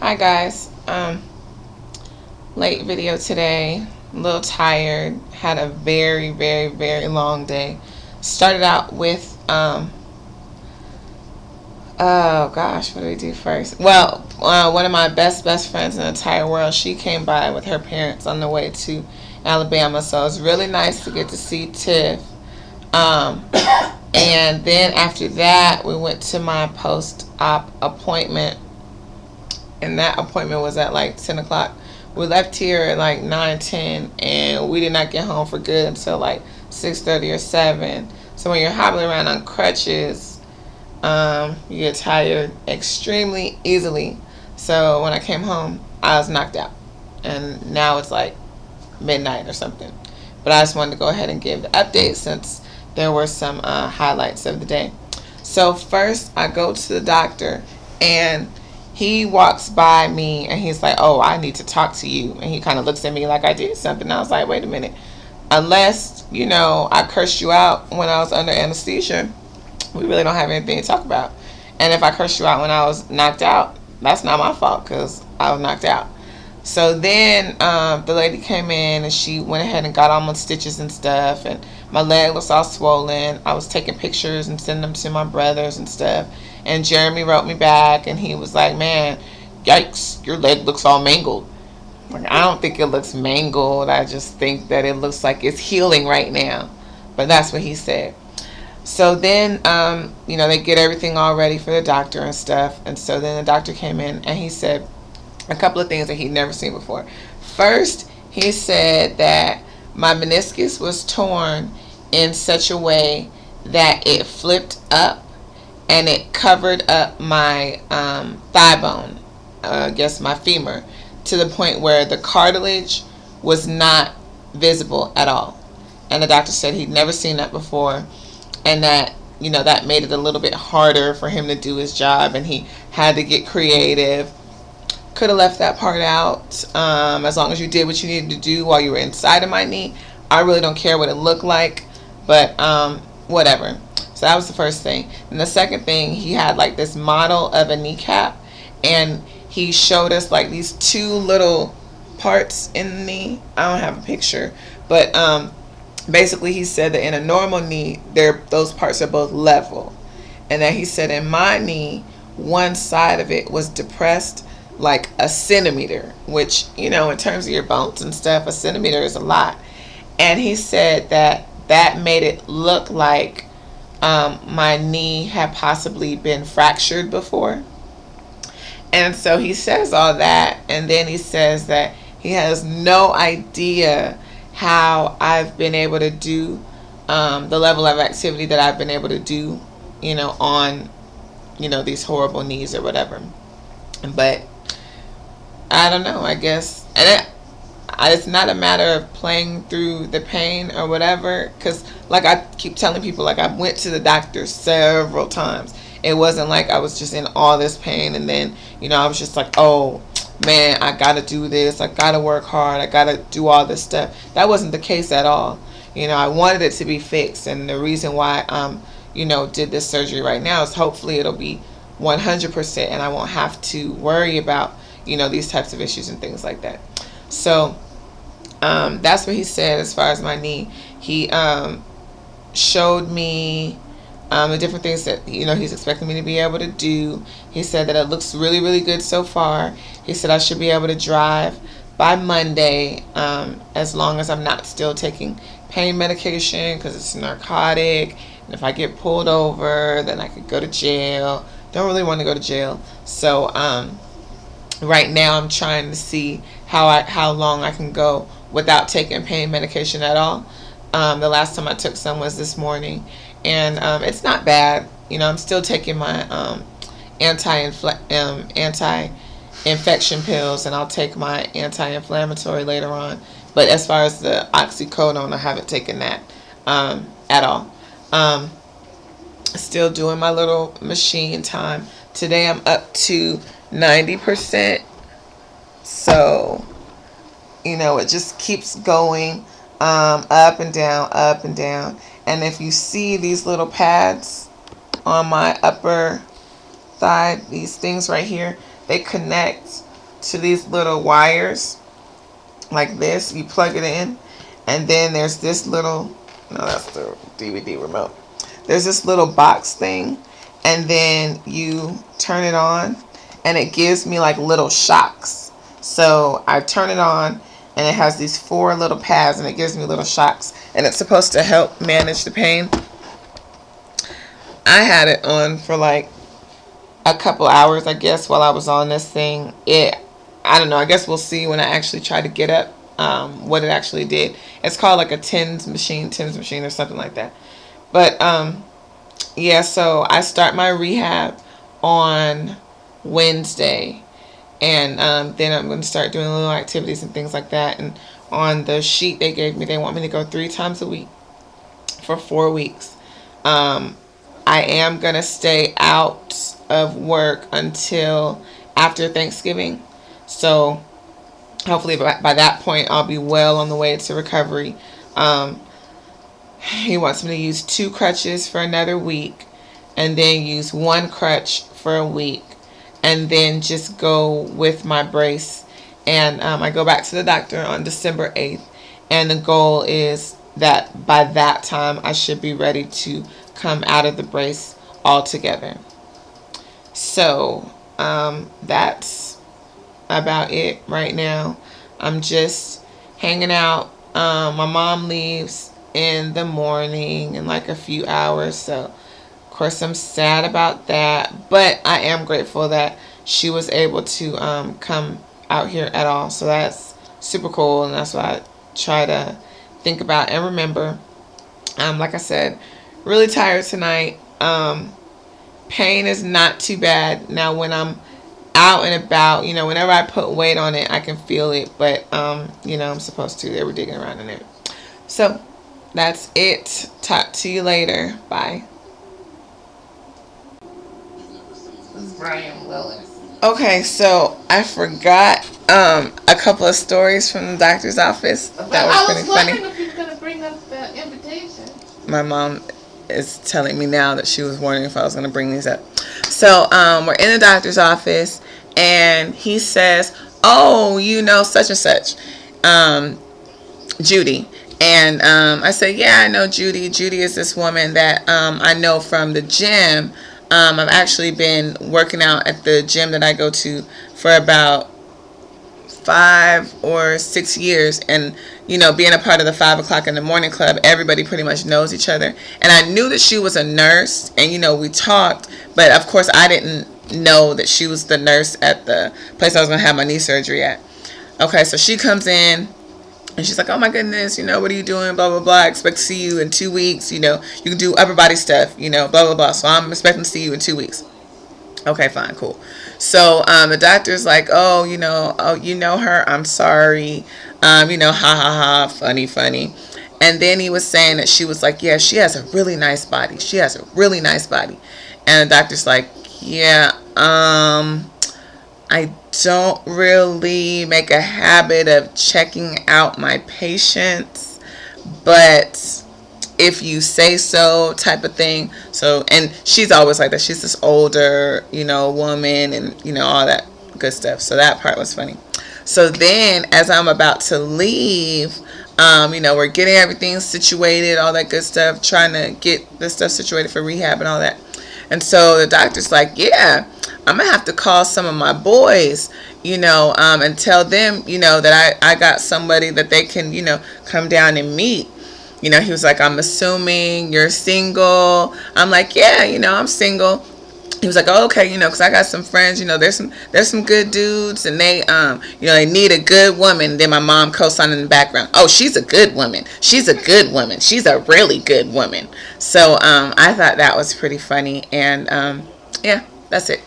Hi guys. Late video today. A little tired. Had a very long day. Started out with oh gosh, what do we do first? Well, one of my best friends in the entire world, she came by with her parents on the way to Alabama, so it was really nice to get to see Tiff. And then after that, we went to my post-op appointment, and that appointment was at like 10 o'clock. We left here at like 9:10, and we did not get home for good until like 6:30 or 7. So when you're hobbling around on crutches, you get tired extremely easily. So when I came home, I was knocked out, and now it's like midnight or something. But I just wanted to go ahead and give the update since there were some highlights of the day. So first, I go to the doctor, and he walks by me, and he's like, "Oh, I need to talk to you." And he kind of looks at me like I did something. I was like, "Wait a minute. Unless, I cursed you out when I was under anesthesia, we really don't have anything to talk about. And if I cursed you out when I was knocked out, that's not my fault because I was knocked out." So then the lady came in, and she went ahead and got all my stitches and stuff, and my leg was all swollen. I was taking pictures and sending them to my brothers and stuff. And Jeremy wrote me back, and he was like, "Man, yikes, your leg looks all mangled." Like, I don't think it looks mangled. I just think that it looks like it's healing right now. But that's what he said. So then, they get everything all ready for the doctor and stuff. And so then the doctor came in, and he said a couple of things that he'd never seen before. First, he said that my meniscus was torn in such a way that it flipped up, and it covered up my thigh bone, I guess my femur, to the point where the cartilage was not visible at all. And the doctor said he'd never seen that before, and that that made it a little bit harder for him to do his job, and he had to get creative. Could have left that part out. As long as you did what you needed to do while you were inside of my knee, I really don't care what it looked like, but whatever. So that was the first thing. And the second thing, he had like this model of a kneecap, and he showed us like these two little parts in the knee. I don't have a picture, but basically he said that in a normal knee, those parts are both level, and that he said in my knee, one side of it was depressed like a centimeter, which in terms of your bones and stuff, a centimeter is a lot. And he said that made it look like my knee had possibly been fractured before. And so he says all that, and then he says that he has no idea how I've been able to do the level of activity that I've been able to do, on these horrible knees or whatever. But I don't know, I guess. And it's not a matter of playing through the pain or whatever, because like I keep telling people, like I went to the doctor several times. It wasn't like I was just in all this pain, and then I was just like, oh man, I gotta do this, I gotta work hard, I gotta do all this stuff. That wasn't the case at all. I wanted it to be fixed, and the reason why did this surgery right now is hopefully it'll be 100%, and I won't have to worry about these types of issues and things like that. So that's what he said as far as my knee. He showed me the different things that he's expecting me to be able to do. He said that it looks really good so far. He said I should be able to drive by Monday, as long as I'm not still taking pain medication, because it's narcotic, and if I get pulled over, then I could go to jail. Don't really want to go to jail. So right now I'm trying to see how long I can go without taking pain medication at all. The last time I took some was this morning, and it's not bad. I'm still taking my anti-infection pills, and I'll take my anti-inflammatory later on. But as far as the oxycodone, I haven't taken that at all. Still doing my little machine time. Today I'm up to 90%. So it just keeps going up and down, up and down. And if you see these little pads on my upper thigh, these things right here, they connect to these little wires like this. You plug it in, and then there's this little, no, that's the DVD remote. There's this little box thing, and then you turn it on, and it gives me like little shocks. So I turn it on, and it has these 4 little pads, and it gives me little shocks, and it's supposed to help manage the pain. I had it on for like a couple hours, I guess, while I was on this thing. I don't know, I guess we'll see when I actually try to get up what it actually did. It's called like a TENS machine or something like that. But yeah, so I start my rehab on Wednesday, and then I'm going to start doing little activities and things like that. And on the sheet they gave me, they want me to go 3 times a week for 4 weeks. I am going to stay out of work until after Thanksgiving. So hopefully by that point I'll be well on the way to recovery. He wants me to use 2 crutches for another week, and then use 1 crutch for a week, and then just go with my brace. And I go back to the doctor on December 8th, and the goal is that by that time I should be ready to come out of the brace altogether. So that's about it right now. I'm just hanging out. My mom leaves in the morning in like a few hours, so of course I'm sad about that, but I am grateful that she was able to come out here at all. So that's super cool, and that's what I try to think about and remember. Like I said, really tired tonight. Pain is not too bad now. When I'm out and about, you know, whenever I put weight on it, I can feel it, but you know, I'm supposed to. They were digging around in there. So that's it. Talk to you later. Bye. This is Brian Willis. Okay, so I forgot a couple of stories from the doctor's office. That was pretty funny. I was wondering if you were going to bring up the invitation. My mom is telling me now that she was wondering if I was going to bring these up. So we're in the doctor's office, and he says, oh, you know, such and such, Judy. And I said, yeah, I know Judy. Judy is this woman that I know from the gym. I've actually been working out at the gym that I go to for about 5 or 6 years, and you know, being a part of the 5 o'clock in the morning club, everybody pretty much knows each other. And I knew that she was a nurse, and you know, we talked, but of course I didn't know that she was the nurse at the place I was going to have my knee surgery at. Okay, so she comes in, and she's like, oh my goodness, you know, what are you doing, blah blah blah, I expect to see you in 2 weeks, you know, you can do upper body stuff, you know, blah blah blah, so I'm expecting to see you in 2 weeks. Okay, fine, cool. So the doctor's like, oh, you know her, I'm sorry, you know, ha ha ha, funny. And then he was saying that she was like, yeah, she has a really nice body, and the doctor's like, yeah, I don't really make a habit of checking out my patients, but if you say so, type of thing. So, and she's always like that. She's this older, you know, woman, and you know, all that good stuff. So that part was funny. So then as I'm about to leave, you know, we're getting everything situated, all that good stuff, trying to get this stuff situated for rehab and all that. And so the doctor's like, yeah, I'm going to have to call some of my boys, you know, and tell them, you know, that I got somebody that they can, you know, come down and meet. You know, he was like, I'm assuming you're single. I'm like, yeah, you know, I'm single. He was like, oh, okay, you know, because I got some friends, you know, there's some good dudes, and they, you know, they need a good woman. Then my mom co-signed in the background. Oh, she's a good woman. She's a good woman. She's a really good woman. So I thought that was pretty funny. And yeah, that's it.